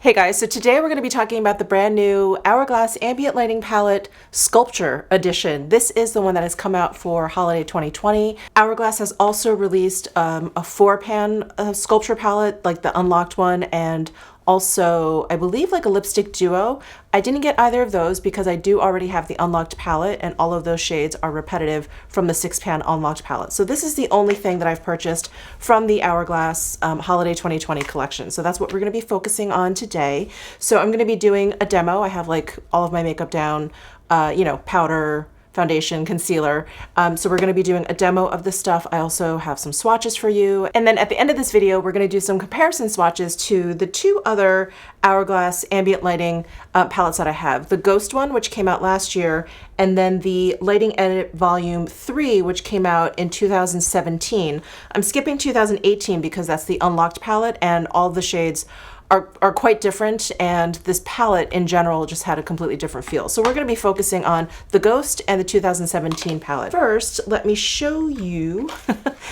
Hey guys, so today we're going to be talking about the brand new Hourglass Ambient Lighting Palette Sculpture Edition. This is the one that has come out for holiday 2020. Hourglass has also released a 4-pan sculpture palette, like the unlocked one, and also, I believe, like a lipstick duo. I didn't get either of those because I do already have the unlocked palette, and all of those shades are repetitive from the 6-pan unlocked palette. So this is the only thing that I've purchased from the Hourglass holiday 2020 collection. So that's what we're going to be focusing on today. So I'm going to be doing a demo. I have like all of my makeup down, powder, foundation, concealer. So we're going to be doing a demo of this stuff. I also have some swatches for you. And then at the end of this video, we're going to do some comparison swatches to the 2 other Hourglass ambient lighting palettes that I have. The Ghost one, which came out last year, and then the Lighting Edit Volume 3, which came out in 2017. I'm skipping 2018 because that's the unlocked palette, and all the shades are quite different, and this palette in general just had a completely different feel. So we're going to be focusing on the Ghost and the 2017 palette. First, let me show you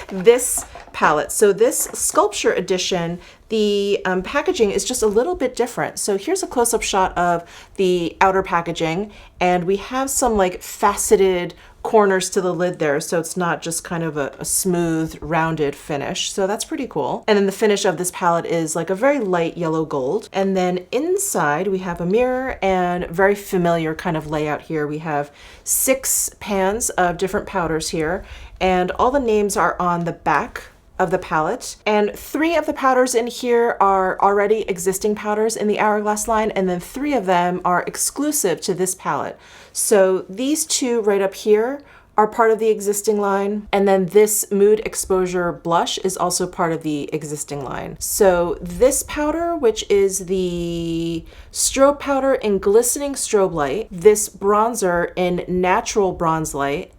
this palette. So this Sculpture Edition, the packaging is just a little bit different. So here's a close-up shot of the outer packaging, and we have some like faceted corners to the lid there, so it's not just kind of a smooth rounded finish. So that's pretty cool. And then the finish of this palette is like a very light yellow gold. And then inside we have a mirror and very familiar kind of layout here. We have 6 pans of different powders here, and all the names are on the back of the palette, and 3 of the powders in here are already existing powders in the Hourglass line, and then 3 of them are exclusive to this palette. So these 2 right up here are part of the existing line, and then this Mood Exposure Blush is also part of the existing line. So this powder, which is the Strobe Powder in Glistening Strobe Light, this bronzer in Natural Bronze Light,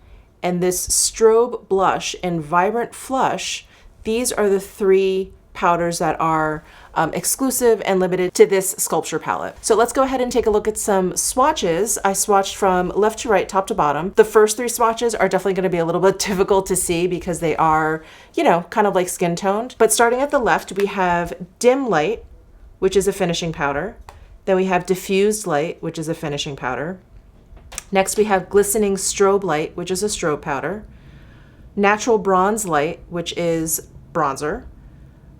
and this Strobe Blush in Vibrant Flush, these are the 3 powders that are exclusive and limited to this sculpture palette. So let's go ahead and take a look at some swatches. I swatched from left to right, top to bottom. The first 3 swatches are definitely going to be a little bit difficult to see because they are, kind of like skin toned. But starting at the left, we have Dim Light, which is a finishing powder. Then we have Diffused Light, which is a finishing powder. Next, we have Glistening Strobe Light, which is a strobe powder. Natural Bronze Light, which is bronzer.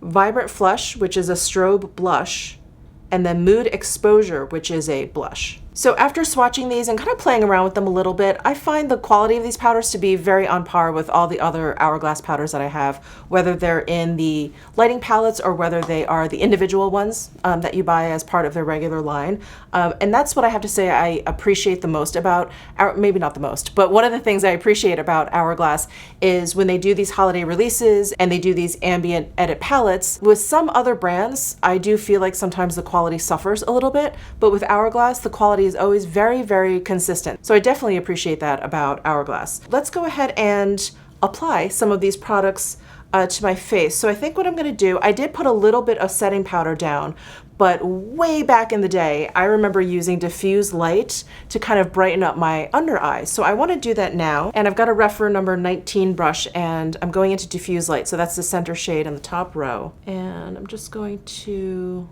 Vibrant Flush, which is a strobe blush, and then Mood Exposure, which is a blush. So after swatching these and kind of playing around with them a little bit, I find the quality of these powders to be very on par with all the other Hourglass powders that I have, whether they're in the lighting palettes or whether they are the individual ones that you buy as part of their regular line. And that's what I have to say I appreciate the most about, maybe not the most, but one of the things I appreciate about Hourglass is when they do these holiday releases and they do these ambient edit palettes. With some other brands, I do feel like sometimes the quality suffers a little bit, but with Hourglass, the quality is always very, very consistent. So I definitely appreciate that about Hourglass. Let's go ahead and apply some of these products to my face. So I think what I'm going to do, I did put a little bit of setting powder down, but way back in the day, I remember using diffused light to kind of brighten up my under eyes. So I want to do that now. And I've got a Refer number 19 brush, and I'm going into diffused light. So that's the center shade in the top row. And I'm just going to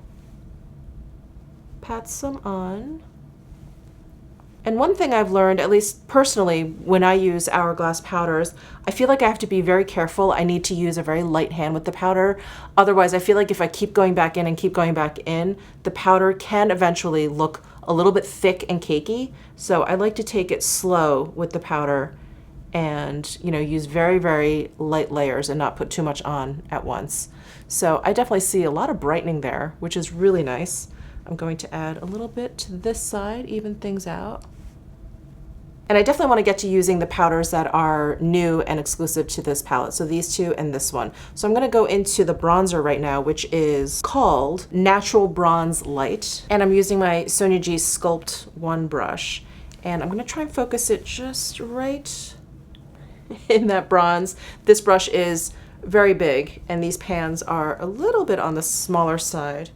pat some on. And one thing I've learned, at least personally, when I use Hourglass powders, I feel like I have to be very careful. I need to use a very light hand with the powder. Otherwise, I feel like if I keep going back in and keep going back in, the powder can eventually look a little bit thick and cakey. So I like to take it slow with the powder and, use very, very light layers and not put too much on at once. So I definitely see a lot of brightening there, which is really nice. I'm going to add a little bit to this side, even things out. And I definitely want to get to using the powders that are new and exclusive to this palette. So these 2 and this one. So I'm going to go into the bronzer right now, which is called Natural Bronze Light. And I'm using my Sonia G Sculpt 1 brush. And I'm going to try and focus it just right in that bronze. This brush is very big, and these pans are a little bit on the smaller side.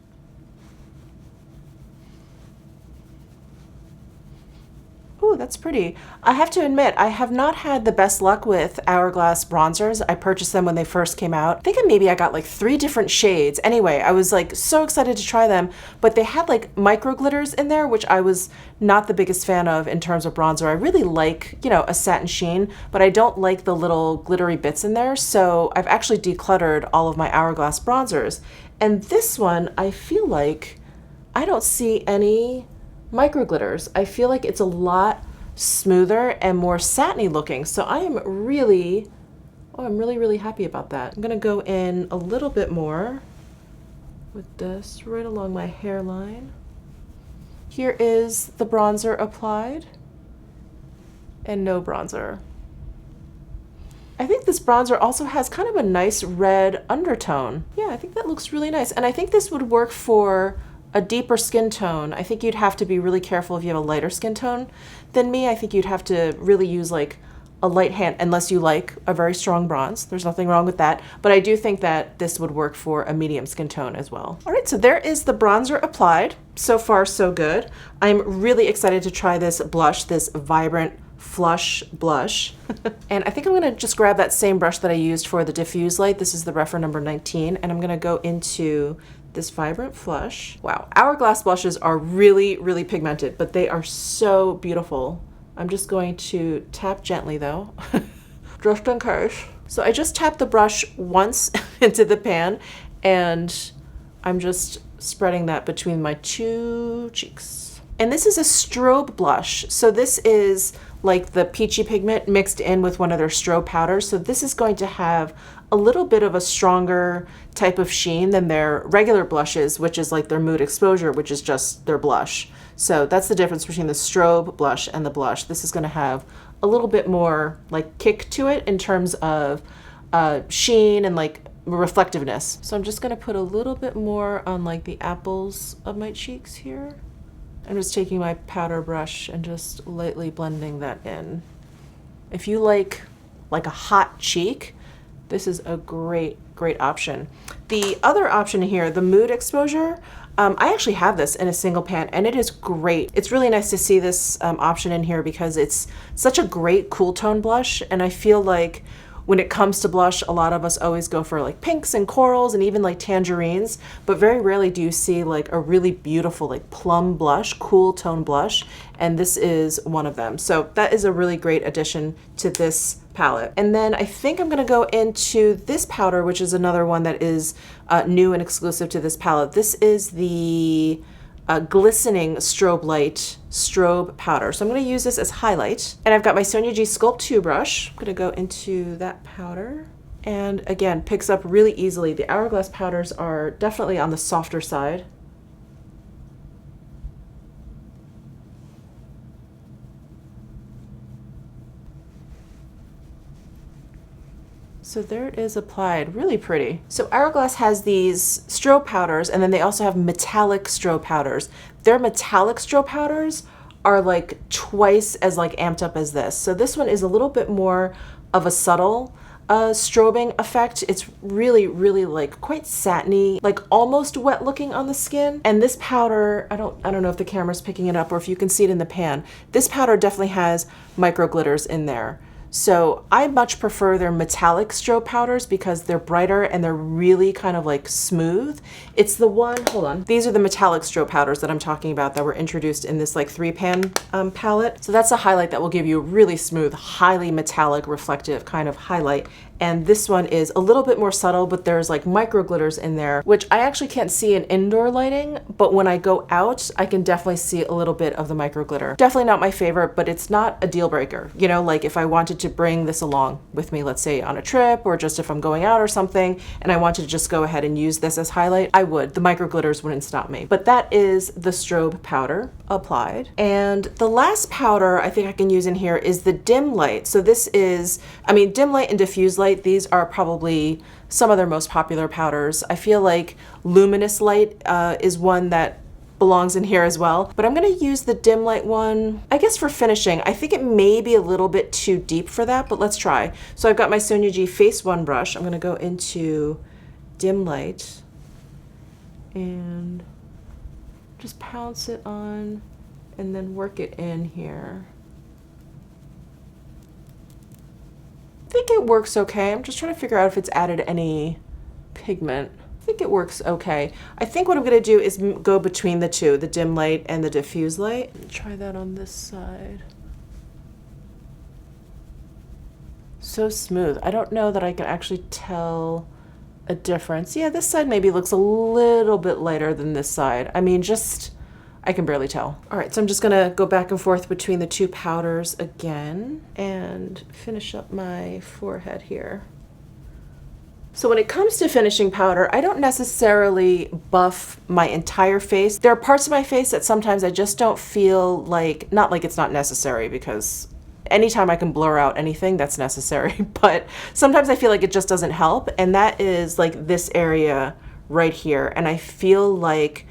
Ooh, that's pretty. I have to admit, I have not had the best luck with Hourglass bronzers. I purchased them when they first came out. I think maybe I got like 3 different shades. Anyway, I was like so excited to try them, but they had like micro glitters in there, which I was not the biggest fan of in terms of bronzer. I really like, you know, a satin sheen, but I don't like the little glittery bits in there. So I've actually decluttered all of my Hourglass bronzers. And this one, I feel like I don't see any micro glitters. I feel like it's a lot smoother and more satiny looking. So I am really, I'm really happy about that. I'm gonna go in a little bit more with this right along my hairline. Here is the bronzer applied and no bronzer. I think this bronzer also has kind of a nice red undertone. Yeah, I think that looks really nice. And I think this would work for a deeper skin tone. I think you'd have to be really careful if you have a lighter skin tone than me. I think you'd have to really use like a light hand, unless you like a very strong bronze. There's nothing wrong with that. But I do think that this would work for a medium skin tone as well. All right, so there is the bronzer applied. So far, so good. I'm really excited to try this blush, this Vibrant Flush blush. And I think I'm gonna just grab that same brush that I used for the diffuse light. This is the Refer number 19, and I'm gonna go into this Vibrant Flush. Wow, Hourglass blushes are really pigmented, but they are so beautiful. I'm just going to tap gently though, just in case. So I just tapped the brush once into the pan, and I'm just spreading that between my 2 cheeks. And this is a strobe blush. So this is like the peachy pigment mixed in with one of their strobe powders. So this is going to have a little bit of a stronger type of sheen than their regular blushes, which is like their Mood Exposure, which is just their blush. So that's the difference between the strobe blush and the blush. This is gonna have a little bit more like kick to it in terms of sheen and like reflectiveness. So I'm just gonna put a little bit more on like the apples of my cheeks here. I'm just taking my powder brush and just lightly blending that in. If you like a hot cheek, this is a great option. The other option here, the Mood Exposure, I actually have this in a single pan and it is great. It's really nice to see this option in here because it's such a great cool tone blush, and I feel like when it comes to blush, a lot of us always go for like pinks and corals and even like tangerines, but very rarely do you see like a really beautiful like plum blush, cool tone blush, and this is one of them. So that is a really great addition to this palette. And then I think I'm gonna go into this powder, which is another one that is new and exclusive to this palette. This is the Glistening Strobe Light Strobe Powder. So I'm going to use this as highlight. And I've got my Sonia G Sculpt 2 brush. I'm going to go into that powder. And again, picks up really easily. The Hourglass powders are definitely on the softer side. So there it is applied, really pretty. So Hourglass has these strobe powders, and then they also have metallic strobe powders. Their metallic strobe powders are like twice as like amped up as this. So this one is a little bit more of a subtle strobing effect. It's really like quite satiny, like almost wet looking on the skin. And this powder, I don't know if the camera's picking it up or if you can see it in the pan. This powder definitely has micro glitters in there. So I much prefer their metallic strobe powders because they're brighter and they're really kind of like smooth. It's the one, hold on. These are the metallic strobe powders that I'm talking about that were introduced in this like 3-pan palette. So that's a highlight that will give you a really smooth, highly metallic, reflective kind of highlight. And this one is a little bit more subtle, but there's like micro glitters in there, which I actually can't see in indoor lighting, but when I go out, I can definitely see a little bit of the micro glitter. Definitely not my favorite, but it's not a deal breaker. You know, like if I wanted to bring this along with me, let's say on a trip, or just if I'm going out or something, and I wanted to just go ahead and use this as highlight, I would. The micro glitters wouldn't stop me. But that is the strobe powder applied. And the last powder I think I can use in here is the dim light. So this is, I mean, dim light and diffuse light, these are probably some of their most popular powders. I feel like luminous light is one that belongs in here as well, but I'm gonna use the dim light one, I guess, for finishing. I think it may be a little bit too deep for that, but let's try. So I've got my Sonia G Face 1 brush. I'm gonna go into dim light and just pounce it on and then work it in here. works okay. I'm just trying to figure out if it's added any pigment. I think it works okay. I think what I'm gonna do is go between the two, the dim light and the diffuse light. Try that on this side. So smooth. I don't know that I can actually tell a difference. Yeah, this side maybe looks a little bit lighter than this side. I mean, just, I can barely tell. All right, so I'm just gonna go back and forth between the two powders again and finish up my forehead here. So when it comes to finishing powder, I don't necessarily buff my entire face. There are parts of my face that sometimes I just don't feel like, not like it's not necessary, because anytime I can blur out anything, that's necessary, but sometimes I feel like it just doesn't help, and that is like this area right here. And I feel like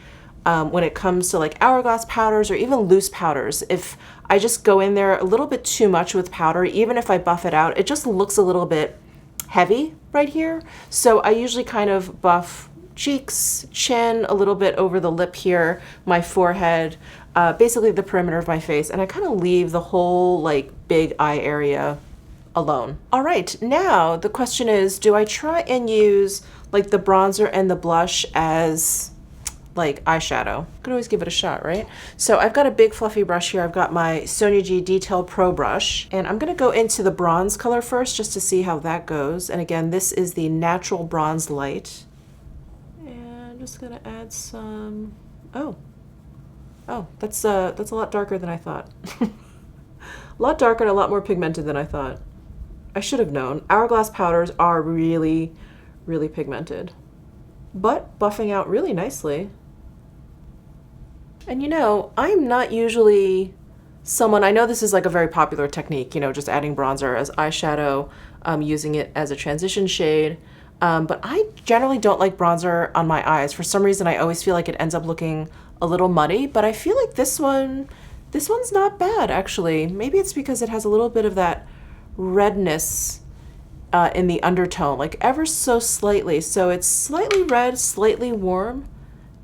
when it comes to like hourglass powders or even loose powders, if I just go in there a little bit too much with powder, even if I buff it out, it just looks a little bit heavy right here. So I usually kind of buff cheeks, chin, a little bit over the lip here, my forehead, basically the perimeter of my face, and I kind of leave the whole like big eye area alone. All right, now the question is, do I try and use like the bronzer and the blush as like eyeshadow? Could always give it a shot, right? So I've got a big fluffy brush here. I've got my Sonia G Detail Pro brush, and I'm gonna go into the bronze color first just to see how that goes. And again, this is the Natural Bronze Light. And I'm just gonna add some, oh, that's a lot darker than I thought. A lot darker and a lot more pigmented than I thought. I should have known. Hourglass powders are really, really pigmented, but buffing out really nicely. And you know, I'm not usually someone, I know this is like a very popular technique, you know, just adding bronzer as eyeshadow, using it as a transition shade. But I generally don't like bronzer on my eyes. For some reason, I always feel like it ends up looking a little muddy, but I feel like this one's not bad, actually. Maybe it's because it has a little bit of that redness in the undertone, like ever so slightly. So it's slightly red, slightly warm.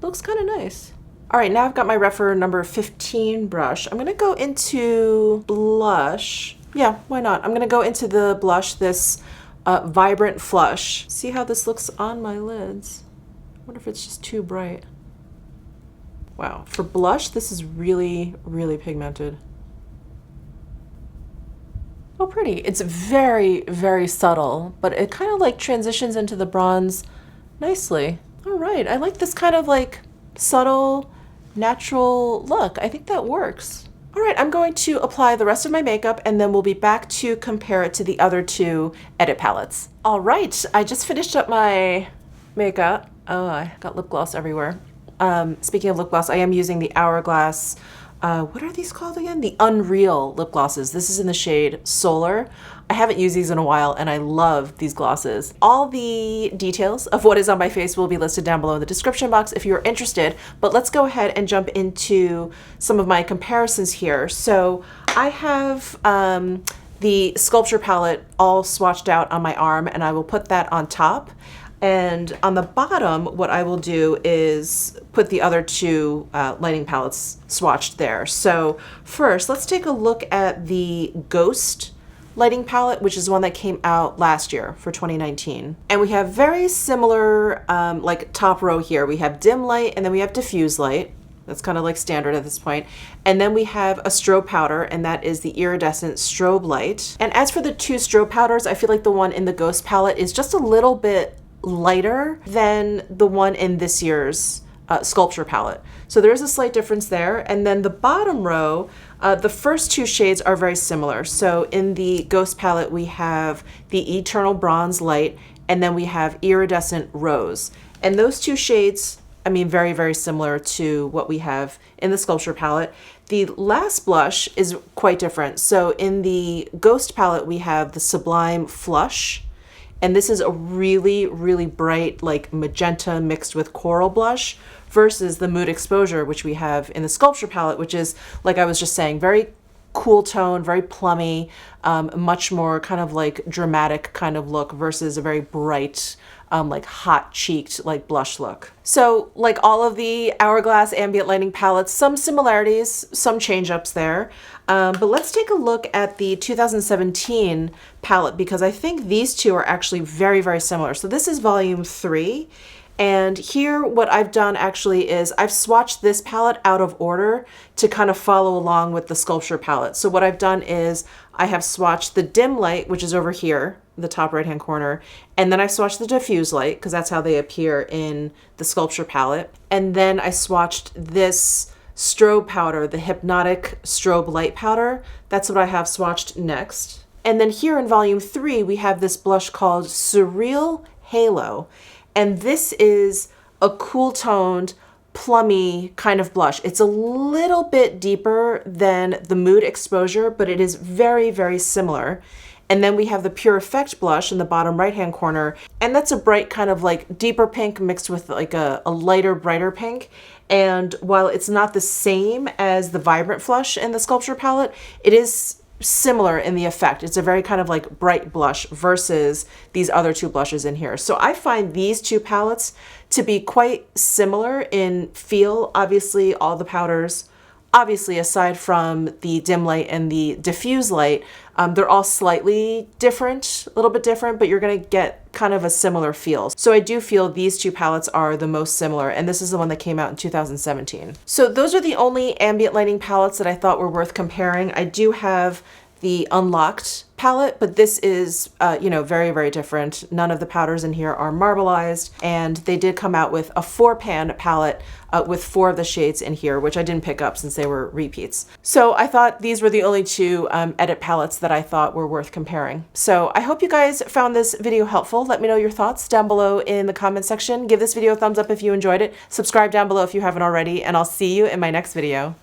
Looks kind of nice. All right, now I've got my Rephr number 15 brush. I'm gonna go into blush. Yeah, why not? I'm gonna go into the blush, this Vibrant Flush. See how this looks on my lids. I wonder if it's just too bright. Wow, for blush, this is really, really pigmented. Oh, pretty. It's very, very subtle, but it kind of like transitions into the bronze nicely. All right, I like this kind of like subtle, natural look. I think that works. All right, I'm going to apply the rest of my makeup and then we'll be back to compare it to the other two edit palettes. All right, I just finished up my makeup. Oh, I got lip gloss everywhere. Speaking of lip gloss, I am using the Hourglass, what are these called again? The Unreal lip glosses. This is in the shade Solar. I haven't used these in a while and I love these glosses. All the details of what is on my face will be listed down below in the description box if you're interested, but let's go ahead and jump into some of my comparisons here. So I have the Sculpture palette all swatched out on my arm and I will put that on top. And on the bottom, what I will do is put the other two lighting palettes swatched there. So first, let's take a look at the Ghost lighting palette, which is one that came out last year for 2019. And we have very similar, like top row here. We have dim light and then we have diffuse light. That's kind of like standard at this point. And then we have a strobe powder, and that is the iridescent strobe light. And as for the two strobe powders, I feel like the one in the Ghost palette is just a little bit lighter than the one in this year's Sculpture palette. So there is a slight difference there. And then the bottom row, the first two shades are very similar. So in the Ghost palette, we have the Eternal Bronze Light, and then we have Iridescent Rose. And those two shades, I mean, very, very similar to what we have in the Sculpture palette. The last blush is quite different. So in the Ghost palette, we have the Sublime Flush, and this is a really, really bright, like magenta mixed with coral blush, versus the Mood Exposure, which we have in the Sculpture palette, which is, like I was just saying, very cool tone, very plummy, much more kind of like dramatic kind of look versus a very bright like hot cheeked like blush look. So like all of the Hourglass ambient lighting palettes, some similarities, some change ups there. But let's take a look at the 2017 palette because I think these two are actually very, very similar. So this is volume 3. And here what I've done actually is I've swatched this palette out of order to kind of follow along with the Sculpture palette. So what I've done is I have swatched the dim light, which is over here, the top right hand corner, and then I swatched the diffuse light because that's how they appear in the Sculpture palette. And then I swatched this Strobe Powder, the Hypnotic Strobe Light Powder. That's what I have swatched next. And then here in volume 3, we have this blush called Surreal Halo. And this is a cool toned, plummy kind of blush. It's a little bit deeper than the Mood Exposure, but it is very, very similar. And then we have the Pure Effect blush in the bottom right-hand corner. And that's a bright kind of like deeper pink mixed with like a lighter, brighter pink. And while it's not the same as the Vibrant Flush in the Sculpture palette, it is similar in the effect. It's a very kind of like bright blush versus these other two blushes in here. So I find these two palettes to be quite similar in feel. Obviously all the powders, obviously aside from the dim light and the diffuse light, they're all slightly different, a little bit different, but you're gonna get kind of a similar feel. So I do feel these two palettes are the most similar, and this is the one that came out in 2017. So those are the only ambient lighting palettes that I thought were worth comparing. I do have the Unlocked palette, but this is, you know, very, very different. None of the powders in here are marbleized, and they did come out with a 4-pan palette with 4 of the shades in here, which I didn't pick up since they were repeats. So I thought these were the only 2 edit palettes that I thought were worth comparing. So I hope you guys found this video helpful. Let me know your thoughts down below in the comment section. Give this video a thumbs up if you enjoyed it. Subscribe down below if you haven't already, and I'll see you in my next video.